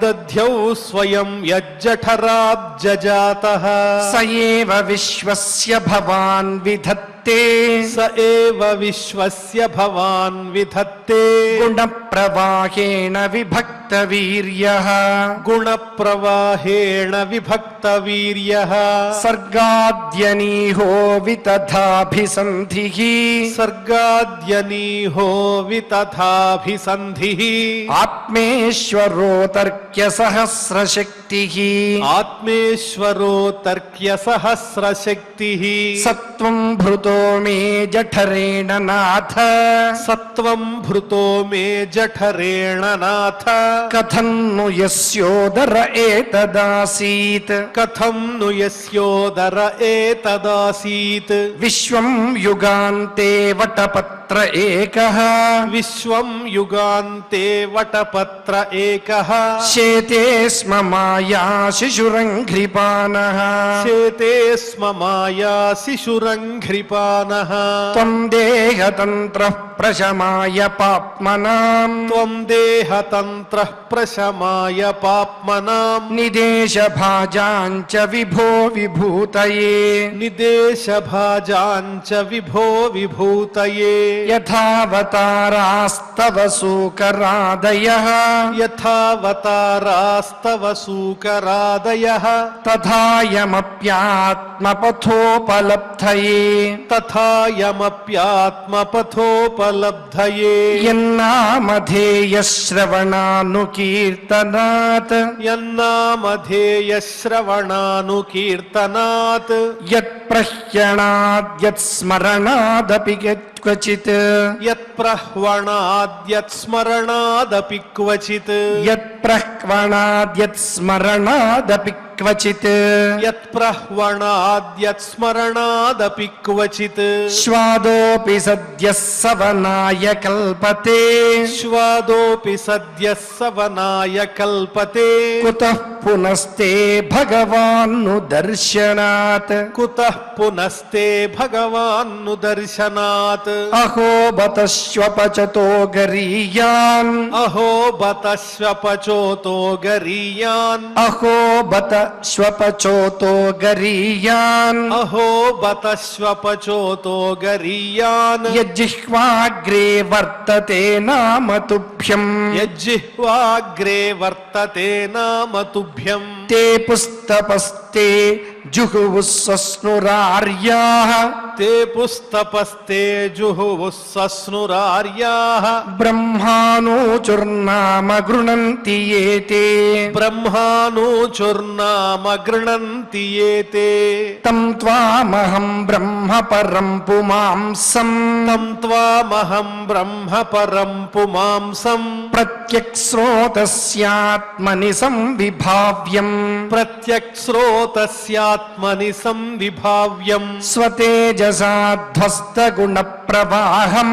Speaker 3: దధ్యౌ స్వయం యజ్జఠరాబ్జజాతః
Speaker 2: స ఏవ విశ్వస్య భవాన్ విధత్తే
Speaker 3: స ఏవ విశ్వస్య భవాన్ విధత్తే
Speaker 2: గుణప్రవాహేణ విభక్త వీర్యః
Speaker 3: గుణప్రవాహేణ విభక్త వీర్యః
Speaker 2: సర్గాద్యనీహో వితథాభిసంధిః
Speaker 3: సర్గాద్యనీహో వితథాభిసంధిః
Speaker 2: ఆత్మేశ్వరోతర్క్య సహస్రశక్తిః
Speaker 3: ఆత్మేశ్వరో తర్క్య సహస్రశక్తిః
Speaker 2: సత్వం భృతో మే జఠరేణ నాథ
Speaker 3: సత్వం భృతో మే జఠరేణ నాథ
Speaker 2: కథం ను యస్యోదర ఏతదాసీత్
Speaker 3: కథం ను యస్యోదర ఏతదాసీత్
Speaker 2: విశ్వం యుగాంతే వటపత్ర ఏకః
Speaker 3: విశ్వం యుగాంతే వటపత్ర ఏకః
Speaker 2: శేతే స్మ మాయా శిశురంఘ్రిపానః
Speaker 3: శేతే స్మ మాయా శిశురంఘ్రిపానః
Speaker 2: త్వం దేహతంత్రః ప్రశమాయ పాప్మనాం
Speaker 3: త్వం దేహతంత్రః ప్రశమాయ పాప్మనాం
Speaker 2: నిదేశభాజాంచ విభో విభూతయే
Speaker 3: నిదేశభాజాంచ విభో విభూతయే
Speaker 2: యథావతారాస్తవ సూకరాదయః
Speaker 3: యథావతారాస్తవ సూకరాదయః
Speaker 2: తథాయమప్యాత్మపథోపలబ్ధయే
Speaker 3: తథాయమప్యాత్మపథోపలబ్ధయే
Speaker 2: యన్నామధేయశ్రవణానుకీర్తనాత్
Speaker 3: యన్నామధేయశ్రవణానుకీర్తనాత్
Speaker 2: యత్ప్రహ్యణాద్యత్స్మరణాదపి క్వచిత్
Speaker 3: యత్ప్రహ్వణాద్యత్స్మరణాదపి క్వచిత్
Speaker 2: యత్ప్రహ్వణాద్యత్స్మరణాదపి క్వచిత్
Speaker 3: యత్ప్రహ్వణాద్యత్స్మరణాదపి క్వచిత్
Speaker 2: శ్వాదోపి సద్యః సవనాయ కల్పతే
Speaker 3: శ్వాదోపి సద్యః సవనాయ కల్పతే
Speaker 2: కుతః పునస్తే భగవాన్ను దర్శనాత్
Speaker 3: కుతః పునస్తే భగవాన్ను దర్శనాత్
Speaker 2: అహో బతశ్వపచతో గరీయాన్
Speaker 3: అహో బత శ్వపచోతో గరీయాన్
Speaker 2: అహో బత శ్వపచోతో గరీయాన్
Speaker 3: అహో బత శ్వపచోతో గరీయాన్
Speaker 2: యజ్జిహ్వాగ్రే వర్తతే నామ తుభ్యం
Speaker 3: యజ్జిహ్వాగ్రే వర్తతే నామ తుభ్యం
Speaker 2: తే పుస్తపస్తే జుహువు సస్నురార్యాః
Speaker 3: తే పుస్తపస్తే జుహువు సస్నురార్యాః
Speaker 2: బ్రహ్మాణోచుర్నామ గృణంతి ఏతే
Speaker 3: బ్రహ్మాణోచుర్నామ గృణంతి ఏతే
Speaker 2: తం త్వామహం బ్రహ్మ పరం పుమాంసం
Speaker 3: తం త్వామహం బ్రహ్మ పరం పుమాంసం
Speaker 2: ప్రత్యక్స్రోతస్యాత్మని సంవిభావ్యం
Speaker 3: ప్రత్యక్స్రోతస్యాత్మని సంవిభావ్యం
Speaker 2: స్వతేజసా ధ్వస్త గుణ ప్రవాహం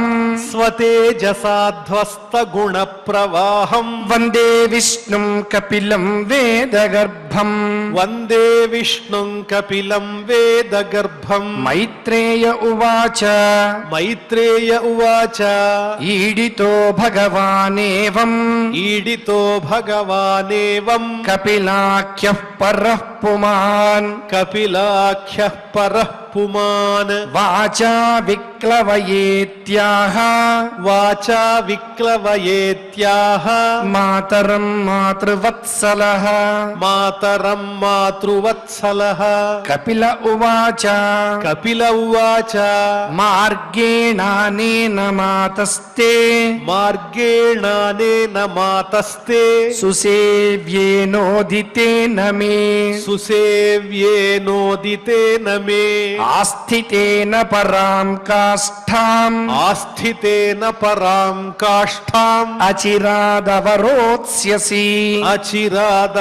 Speaker 3: స్వతేజసాధ్వస్త గుణ ప్రవాహం
Speaker 2: వందే విష్ణుం కపిలం వేదగర్భం
Speaker 3: వందే విష్ణుం కపిలం వేదగర్భం
Speaker 2: మైత్రేయ ఉవాచ
Speaker 3: మైత్రేయ ఉవాచ
Speaker 2: ఈడితో భగవానేవం
Speaker 3: ఈడితో భగవానేవం
Speaker 2: కపిలాఖ్యః పరః పుమాన్
Speaker 3: కపిలాఖ్యః పరః పుమాన్
Speaker 2: వాచా విక్లవయేత్యాహ
Speaker 3: వాచా విక్లవయేత్యాహ
Speaker 2: మాతరం మాతృవత్సలః
Speaker 3: మాతరం మాతృవత్సలః
Speaker 2: కపిల ఉవాచ
Speaker 3: కపిల ఉవాచ
Speaker 2: మార్గేణానేన మాతస్తే
Speaker 3: మార్గేణానేన మాతస్తే
Speaker 2: సుసేవ్యేనోదితేన మే
Speaker 3: సుసేవ్యేనోదితేన మే
Speaker 2: ఆస్థితేన పరాం కాష్ఠాం
Speaker 3: ఆస్థితేన పరాం కాష్ఠాం
Speaker 2: అచిరాదవరోత్స్యసి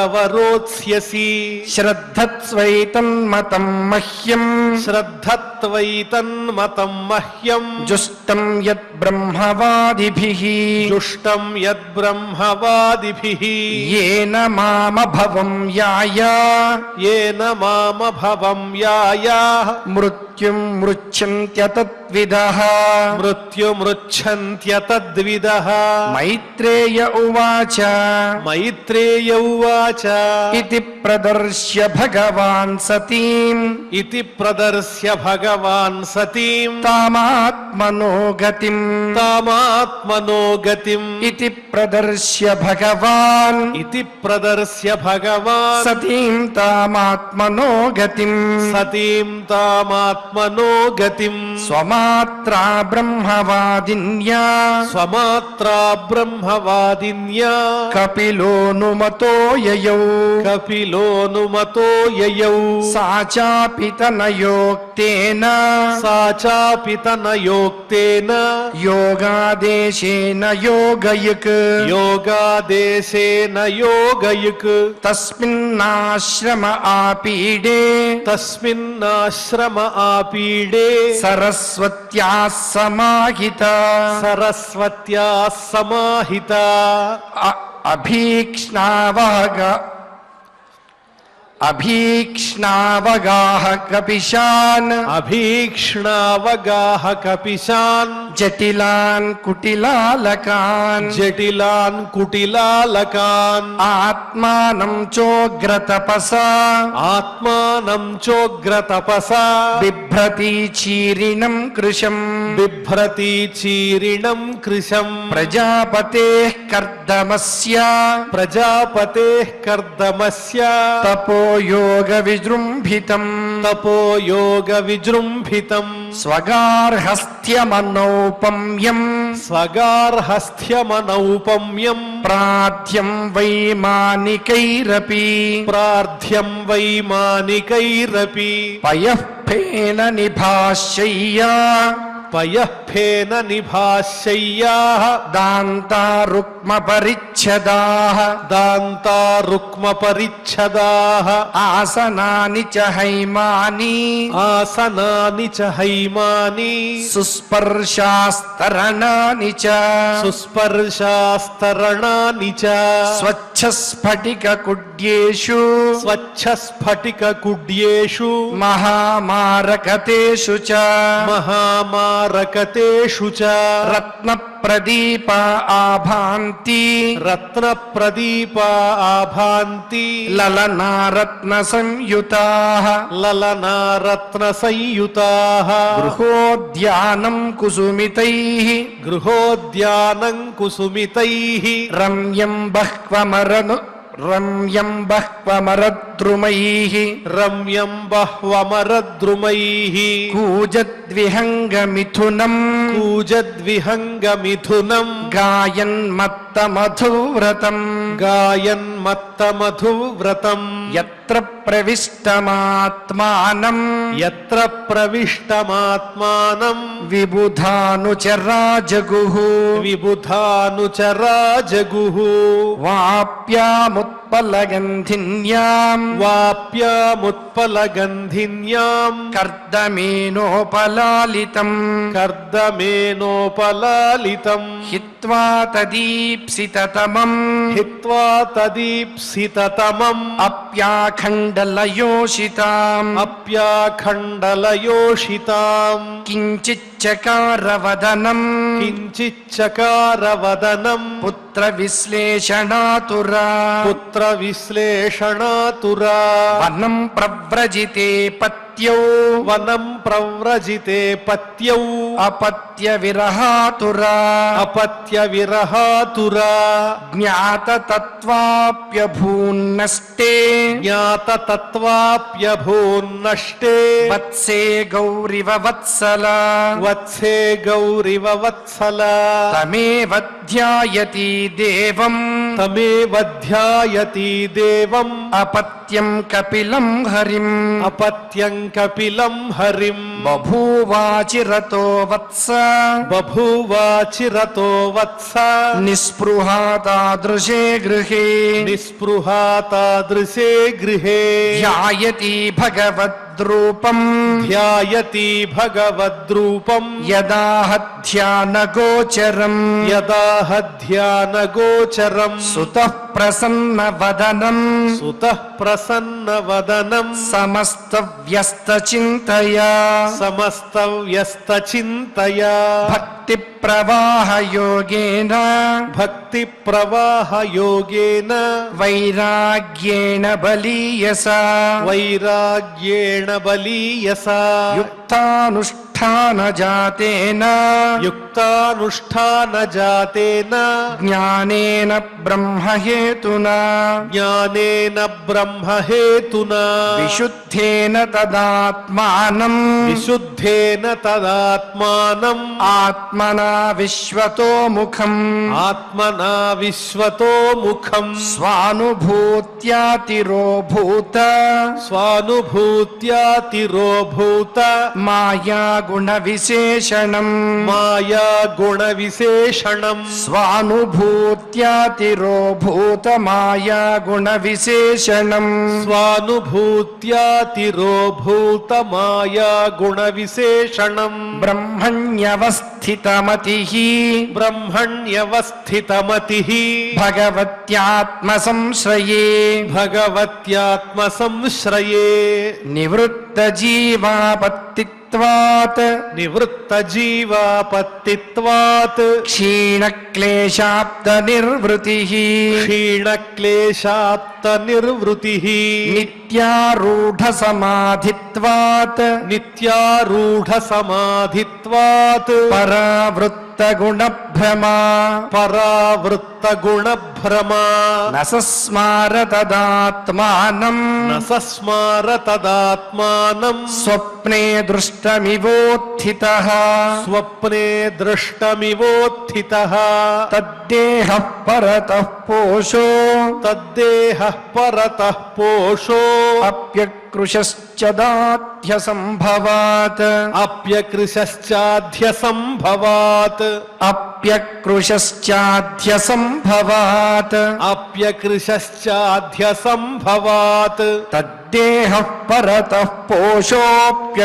Speaker 3: అచిరాదవరోత్స్యసి
Speaker 2: శ్రద్ధత్స్వైతన్మతం మహ్యం
Speaker 3: శ్రద్ధత్వైతన్మతం మహ్యం
Speaker 2: జుష్టం యత్ బ్రహ్మవాదిభిః
Speaker 3: జుష్టం యద్బ్రహ్మవాదిభిః
Speaker 2: ఏన మామభవం యాయ
Speaker 3: ఏన మామభవం యాయ
Speaker 2: మృత్యుం మృచ్ఛంత్యతద్విదః
Speaker 3: మృత్యుమృచ్ఛంత్యతద్విదః
Speaker 2: మైత్రేయ ఉవాచ
Speaker 3: మైత్రేయ ఉవాచ
Speaker 2: ఇతి ప్రదర్శ్య భగవాన్ సతీం
Speaker 3: ఇతి ప్రదర్శ్య భగవాన్ సతీం
Speaker 2: తామాత్మనో గతిం
Speaker 3: తామాత్మనో గతిం
Speaker 2: ఇతి ప్రదర్శ్య భగవాన్
Speaker 3: ఇతి ప్రదర్శ్య భగవాన్
Speaker 2: సతీం తామాత్మనో గతిం
Speaker 3: సతీం తామాత్మనో గతిం
Speaker 2: స్వమాత్రా బ్రహ్మవాదిన్యా
Speaker 3: స్వమాత్రా బ్రహ్మవాదిన్యా
Speaker 2: కపిలోనుమతో యయౌ
Speaker 3: కపిలోనుమతో యయౌ
Speaker 2: సా చాపి తనయోక్తేన
Speaker 3: సా చాపి తనయోక్తేన
Speaker 2: యోగాదేశేన యోగయుక్
Speaker 3: యోగాదేశేన యోగయుక్
Speaker 2: తస్మిన్నాశ్రమ ఆపీడే
Speaker 3: తస్మిన్నాశ్రమ ఆపీడే
Speaker 2: సరస్వత్యా సమాహిత
Speaker 3: సరస్వత్యా సమాహిత
Speaker 2: అభీక్ష్ణావగాహ కపిశాన్
Speaker 3: అభీక్ష్ణావగాహ కపిశాన్
Speaker 2: జటిలాన్ కుటిలాలకాన్
Speaker 3: జటిలాన్ కుటిలాలకాన్
Speaker 2: ఆత్మానం చోగ్రతపసా
Speaker 3: ఆత్మానం చోగ్రతపసా
Speaker 2: బిభ్రతి చీరిణం కృశం
Speaker 3: బిభ్రతి చీరిణం కృశం
Speaker 2: ప్రజాపతే కర్దమస్య
Speaker 3: ప్రజాపతే కర్దమస్య
Speaker 2: తపోయోగ విజృంభితం
Speaker 3: తపోయోగ విజృంభితం
Speaker 2: స్వగార్హస్థ్యమనౌపమ్యం
Speaker 3: స్వగార్హస్థ్యమనౌపమ్యం
Speaker 2: ప్రార్థ్యం వైమానికైరపి
Speaker 3: ప్రార్థ్యం వైమానికైరపి
Speaker 2: పయఃఫేన నిభాష్యయ్యా
Speaker 3: పయఃఫేన నిభాశయ్యాః
Speaker 2: దాంతా రుక్మ పరిచ్ఛదాః
Speaker 3: దాంతా రుక్మ పరిచ్ఛదాః
Speaker 2: ఆసనాని చ హైమాని
Speaker 3: ఆసనాని చ హైమాని
Speaker 2: సుస్పర్శాస్తరణాని చ
Speaker 3: సుస్పర్శాస్తరణాని చ
Speaker 2: స్వచ్ఛస్ఫటిక కుడ్యేషు
Speaker 3: స్వచ్ఛస్ఫటిక కుడ్యేషు
Speaker 2: మహామారకతేషు చ
Speaker 3: మహామారకతేషు చ
Speaker 2: రత్న ప్రదీప ఆభాంతి
Speaker 3: రత్న ప్రదీప ఆభాంతి
Speaker 2: లలనారత్న సంయుతాః
Speaker 3: లలనా రత్న సంయుతాః
Speaker 2: గృహోద్యానం కుసుమితైః
Speaker 3: గృహోద్యానం కుసుమితైః
Speaker 2: రమ్యం బహ్వమరద్రుమైః
Speaker 3: రమ్యం బహ్వమరద్రుమైః
Speaker 2: కూజద్విహంగమిథునం
Speaker 3: కూజద్విహంగమిథునం
Speaker 2: గాయన్మత్త గాయన్మత్తమధువ్రతం
Speaker 3: గాయన్మత్తమధువ్రతం
Speaker 2: యత్ర ప్రవిష్టమాత్మానం
Speaker 3: యత్ర ప్రవిష్టమాత్మానం
Speaker 2: విబుధానుచరా జగుః
Speaker 3: విబుధానుచరా జగుః
Speaker 2: వాప్యాముత్పలగంధిన్యాం
Speaker 3: వాప్యాముత్పలగంధిన్యాం
Speaker 2: కర్దమేనోపలాలితం
Speaker 3: కర్దమేనోపలాలితం
Speaker 2: హిత్వా తదీప్సితతమం
Speaker 3: హిత్వా తదీప్సితతమం
Speaker 2: అప్యాఖండలయోషితాం
Speaker 3: అప్యాఖండలయోషితాం
Speaker 2: కించిచ్చకారవదనం
Speaker 3: కించిచ్చకారవదనం
Speaker 2: పుత్ర విశ్లేషణాతురా
Speaker 3: పుత్ర విశ్లేషణాతురా
Speaker 2: వనం ప్రవ్రజితే పత్యౌ
Speaker 3: వనం ప్రవ్రజితే పత్యౌ
Speaker 2: అపత్య విరహాతురా
Speaker 3: అపత్య విరహాతురా
Speaker 2: జ్ఞాతతత్వాప్యభూన్నష్టే
Speaker 3: జ్ఞాతతత్వాప్యభూన్నష్టే
Speaker 2: వత్సే గౌరివ వత్సల
Speaker 3: వత్సే గౌరివ వత్సల
Speaker 2: తమేవ ధ్యాయతి దేవం
Speaker 3: తమేవ ధ్యాయతి దేవం
Speaker 2: అపత్యం కపిలం హరిం
Speaker 3: అపత్యం కపిలం హరిం
Speaker 2: బభూవాచిరతో వత్స
Speaker 3: బభూవాచిరతో వత్స
Speaker 2: నిస్పృహా తాదృశే గృహే
Speaker 3: నిస్పృహా తాదృశే గృహే
Speaker 2: ధ్యాయతి భగవద్రూపం
Speaker 3: ధ్యాయతి భగవద్రూపం
Speaker 2: యదాహ ధ్యానగోచరం
Speaker 3: యదాహ ధ్యానగోచరం
Speaker 2: సుతః ప్రసన్నవదనం
Speaker 3: సుతః ప్రసన్నవదనం
Speaker 2: సమస్తవ్యస్తచింతయా
Speaker 3: సమస్తవ్యస్తచింతయా
Speaker 2: భక్తి ప్రవాహయోగేన
Speaker 3: భక్తి ప్రవాహయోగేన
Speaker 2: వైరాగ్యేణ బలీయసా
Speaker 3: వైరాగ్యేణ బలీయసా
Speaker 2: యుక్తానుష్ఠానజాతేన
Speaker 3: యుక్తానుష్ఠానజాతేన
Speaker 2: జ్ఞానేన బ్రహ్మహేతునా
Speaker 3: జ్ఞానేన బ్రహ్మహేతునా
Speaker 2: విశుద్ధేన తదాత్మానం
Speaker 3: విశుద్ధేన తదాత్మానం
Speaker 2: ఆత్మనా విశ్వతో ముఖం
Speaker 3: ఆత్మనా విశ్వతో ముఖం
Speaker 2: స్వానుభూత్యాతిరోభూత
Speaker 3: స్వానుభూత్యాతిరోభూత
Speaker 2: మాయా గుణ విశేషణం
Speaker 3: మాయా గుణ విశేషణం
Speaker 2: స్వానుభూత్యాతిరోభూత మాయా గుణ విశేషణం
Speaker 3: స్వానుభూత్యాతిరోభూత మాయా గుణ విశేషణం
Speaker 2: బ్రహ్మణ్యవస్థితమతి
Speaker 3: బ్రహ్మణ్యవస్థితమతి
Speaker 2: భగవత్యాత్మ సంశ్రయే
Speaker 3: భగవత్యాత్మ సంశ్రయే
Speaker 2: నివృత్త జీవాపత్తిత్వాత్
Speaker 3: నివృత్త జీవాపత్తిత్వాత్
Speaker 2: క్షీణ క్లేశాప్త నిర్వృతి
Speaker 3: క్షీణక్లేశాప్త నిర్వృతి
Speaker 2: నిత్యారూఢ సమాధిత్వాత్
Speaker 3: నిత్యారూఢ సమాధిత్వాత్
Speaker 2: పరావృత్త గుణ భ్రమా
Speaker 3: పరావృత్త గుణ భ్రమా
Speaker 2: నసస్మార తదాత్మానం
Speaker 3: నసస్మార తదాత్మానం
Speaker 2: స్వప్నే దృష్టమివోత్థితః
Speaker 3: స్వప్నే దృష్టమివోత్థితః
Speaker 2: తద్దేహ పరతః పోషో
Speaker 3: తద్దేహ పరతః పోషో
Speaker 2: అప్యకృశశ్చదాధ్య సంభవాత్
Speaker 3: అప్యకృశశ్చాధ్య సంభవాత్
Speaker 2: అప్యకృశశ్చాధ్య సంభవాత్
Speaker 3: అప్యకృశశ్చాధ్య సంభవాత్
Speaker 2: తద్దేహ పరతః పోషోప్యకృశశ్చాధ్య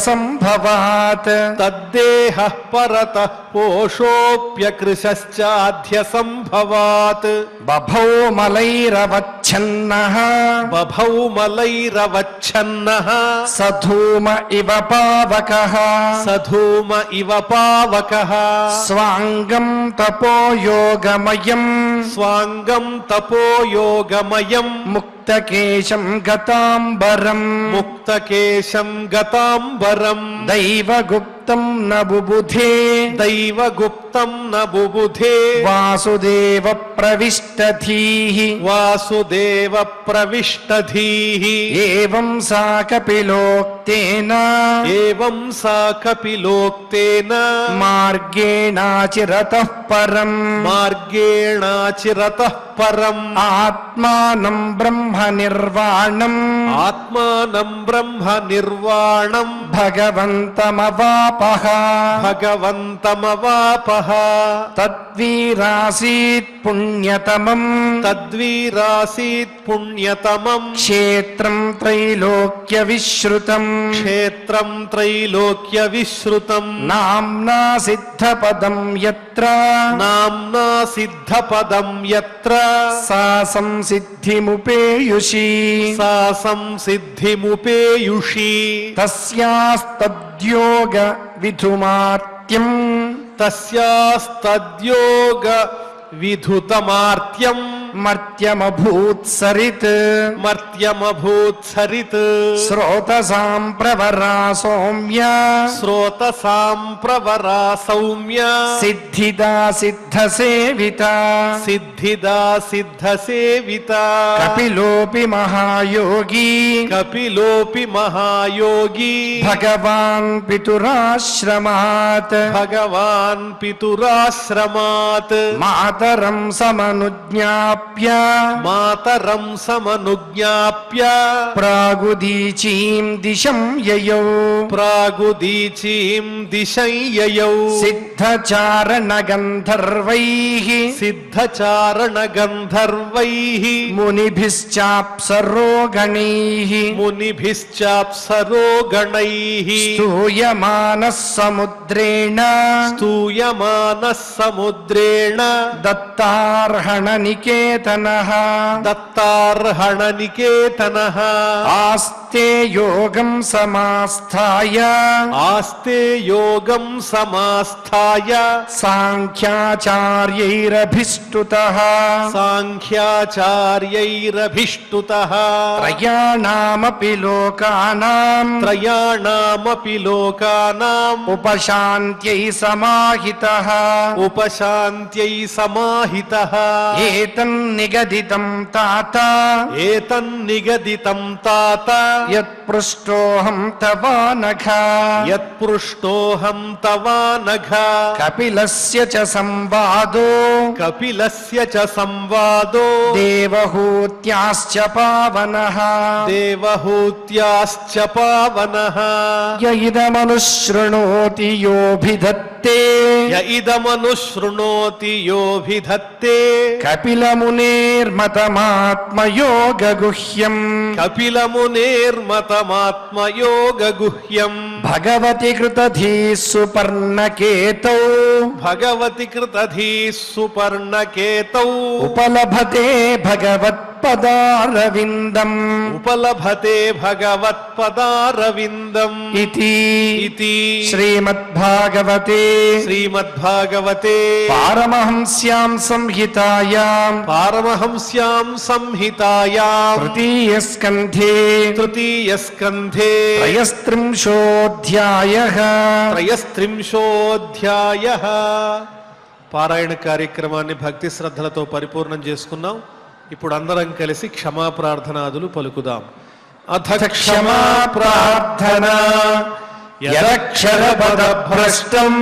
Speaker 2: సంభవాత్
Speaker 3: తద్దేహ పరతః పోషోప్యకృశశ్చాధ్య సంభవాత్
Speaker 2: బభౌ మలైరవచ్ఛన్నః
Speaker 3: బభౌ మలైరవచ్ఛన్నః
Speaker 2: సధూమ ఇవ పావకః
Speaker 3: సధూమ ఇవ పావకః
Speaker 2: స్వాంగం తపోయోగమయం
Speaker 3: స్వాంగం తపోయోగమయం
Speaker 2: ముక్త ముక్తకేశం గతాంబరం
Speaker 3: ముక్తకేశం గతాంబరం
Speaker 2: దైవగుప్తం న బుబుధే
Speaker 3: దైవగుప్తం న బుబుధే
Speaker 2: వాసుదేవ ప్రవిష్టధీః
Speaker 3: వాసుదేవ ప్రవిష్టధీః
Speaker 2: ఏవం సా కపిలోక్తేన
Speaker 3: ఏవం సా కపిలోక్తేన
Speaker 2: మార్గేణాచిరతః పరం
Speaker 3: మార్గేణాచిరతః పరం
Speaker 2: ఆత్మానం బ్రహ్మ నిర్వాణం
Speaker 3: ఆత్మానం బ్రహ్మ నిర్వాణం
Speaker 2: భగవంతమవాపః
Speaker 3: భగవంతమవాపః
Speaker 2: తద్వీరాసీత్ పుణ్యతమం
Speaker 3: తద్వీరాసీత్ పుణ్యతమం
Speaker 2: క్షేత్రం త్రైలోక్య విశ్రుతం
Speaker 3: క్షేత్రం త్రైలోక్య విశ్రుతం
Speaker 2: నామ్నా సిద్ధపదం యత్ర
Speaker 3: నామ్నా సిద్ధపదం యత్ర
Speaker 2: సా సంసిద్ధిముపేయుషి
Speaker 3: సా సంసిద్ధిముపేయుషి
Speaker 2: తస్యాస్తద్యోగ విధుమార్త్యం
Speaker 3: తస్యాస్తద్యోగ విధుతమార్త్యం
Speaker 2: మర్త్యమభూత్సరిత్
Speaker 3: మర్త్యమభూత్సరిత్
Speaker 2: శ్రోతసాం ప్రవరా సౌమ్య
Speaker 3: శ్రోతసాం ప్రవరా సౌమ్య
Speaker 2: సిద్ధిదా సిద్ధసేవిత
Speaker 3: సిద్ధిదా సిద్ధసేవిత
Speaker 2: కపిలోపి మహాయోగి
Speaker 3: కపిలోపి మహాయోగి
Speaker 2: భగవాన్ పితురాశ్రమాత్
Speaker 3: భగవాన్ పితురాశ్రమాత్
Speaker 2: మాతరం సమనుజ్ఞాప్య
Speaker 3: మాతరం సమనుజ్ఞాప్య
Speaker 2: ప్రాగుదీచీం దిశం యయౌ
Speaker 3: ప్రాగుదీచీం దిశయ్యయౌ
Speaker 2: సిద్ధచారణ గంధర్వైః
Speaker 3: సిద్ధచారణ గంధర్వైః
Speaker 2: మునిభిశ్చాప్సరో గణైః
Speaker 3: మునిభిశ్చాప్సరో గణైః
Speaker 2: స్తూయమానః సముద్రేణ
Speaker 3: స్తూయమానః సముద్రేణ
Speaker 2: దత్తార్హణ నికేతనః
Speaker 3: దత్తార్హణ నికేతనః
Speaker 2: ఆస్తే యోగం సమాస్థాయ
Speaker 3: ఆస్తే యోగం సమాస్థాయ
Speaker 2: సాంఖ్యాచార్యైరభిష్టుతః
Speaker 3: సాంఖ్యాచార్యైరభిష్టుతః
Speaker 2: త్రయాణామపి లోకానాం
Speaker 3: త్రయాణామపి లోకానాం
Speaker 2: ఉపశాంత్యై సమాహితః
Speaker 3: ఉపశాంత్యై సమాహితః
Speaker 2: ఏతన్నిగదితం తాత
Speaker 3: ఏతన్నిగదితం తాత
Speaker 2: యత్పృష్టోహం తవానఘ
Speaker 3: యత్పృష్టోహం తవానఘ
Speaker 2: కపిలస్య చ సంవాదో
Speaker 3: కపిలస్య చ సంవాదో
Speaker 2: దేవహూత్యాశ్చ పావనః
Speaker 3: దేవహూత్యాశ్చ పావనః
Speaker 2: య ఇదమనుశృణోతి యోభిధత్తే
Speaker 3: య ఇదమనుశృణోతి యోభిధత్తే
Speaker 2: కపిలమునేర్మతమాత్మయోగగుహ్యం
Speaker 3: కపిలమునేర్మతమాత్మయోగగుహ్యం
Speaker 2: భగవతి కృతధీ సుపర్ణకేతౌ
Speaker 3: భగవతి కృతధీ సుపర్ణకేతౌ
Speaker 2: ఉపలభతే భగవత్పదారవిందం
Speaker 3: ఉపలభతే భగవత్పదారవిందం
Speaker 2: ఇతి
Speaker 3: ఇతి
Speaker 2: శ్రీమద్భాగవతే
Speaker 3: శ్రీమద్భాగవతే
Speaker 2: పారమహంస్యాం సంహితాయాం
Speaker 3: పారమహంస్యాం సంహితాయాం
Speaker 2: తృతీయస్కంధే
Speaker 3: తృతీయస్కంధే
Speaker 2: త్రయస్త్రింశోऽధ్యాయః
Speaker 3: త్రయస్త్రింశోऽధ్యాయః పారాయణ కార్యక్రమాన్ని భక్తి శ్రద్ధలతో పరిపూర్ణం చేసుకున్నాం. ఇప్పుడు అందరం కలిసి క్షమా ప్రార్థనాదులు పలుకుదాం. అథ
Speaker 2: క్షమా ప్రార్థనా యదక్షరపదభ్రష్టం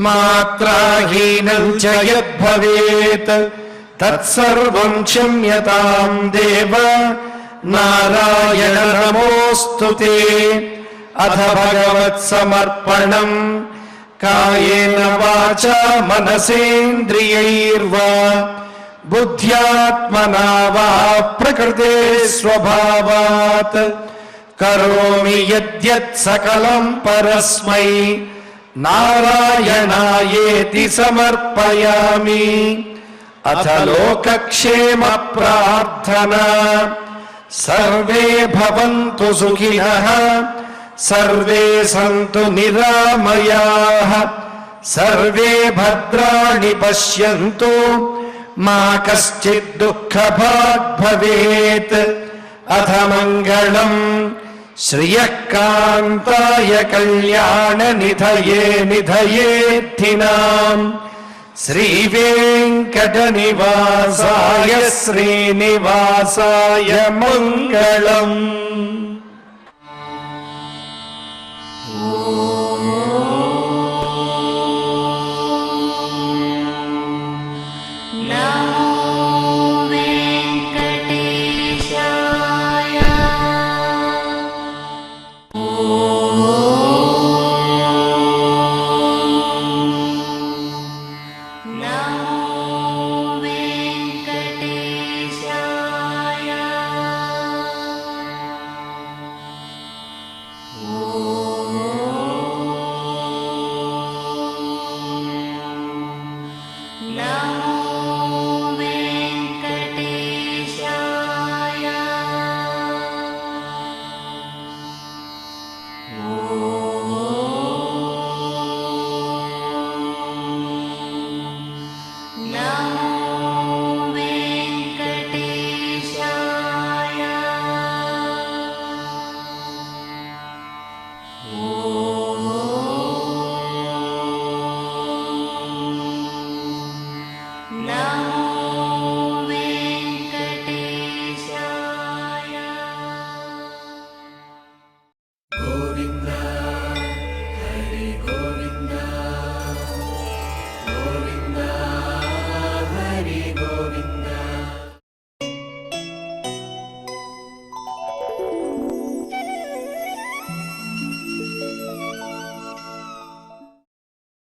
Speaker 2: మాత్రాహీనం చ యద్భవేత్ తత్సర్వం క్షమ్యతాం దేవ నారాయణ నమోస్తుతే. అథ భగవత్సమర్పణం కాయేన వాచా మనసేంద్రియైర్వా బుద్ధ్యాత్మనా వా ప్రకృతే స్వభావాత్ కరోమి యద్యత్ సకలం పరస్మై నారాయణాయేతి సమర్పయామి. అథ లోకక్షేమ ప్రార్థనా సర్వే భవంతు సుఖినః సర్వే సంతు నిరామయాః సర్వే భద్రాణి పశ్యంతు మా కశ్చిద్ దుఃఖభాగ్ భవేత్. అథ మంగళం శ్రియః కాంతాయ కళ్యాణ నిధయే నిధయేర్థినాం శ్రీవేంకట నివాసాయ శ్రీనివాసాయ మంగళం.
Speaker 4: ఓ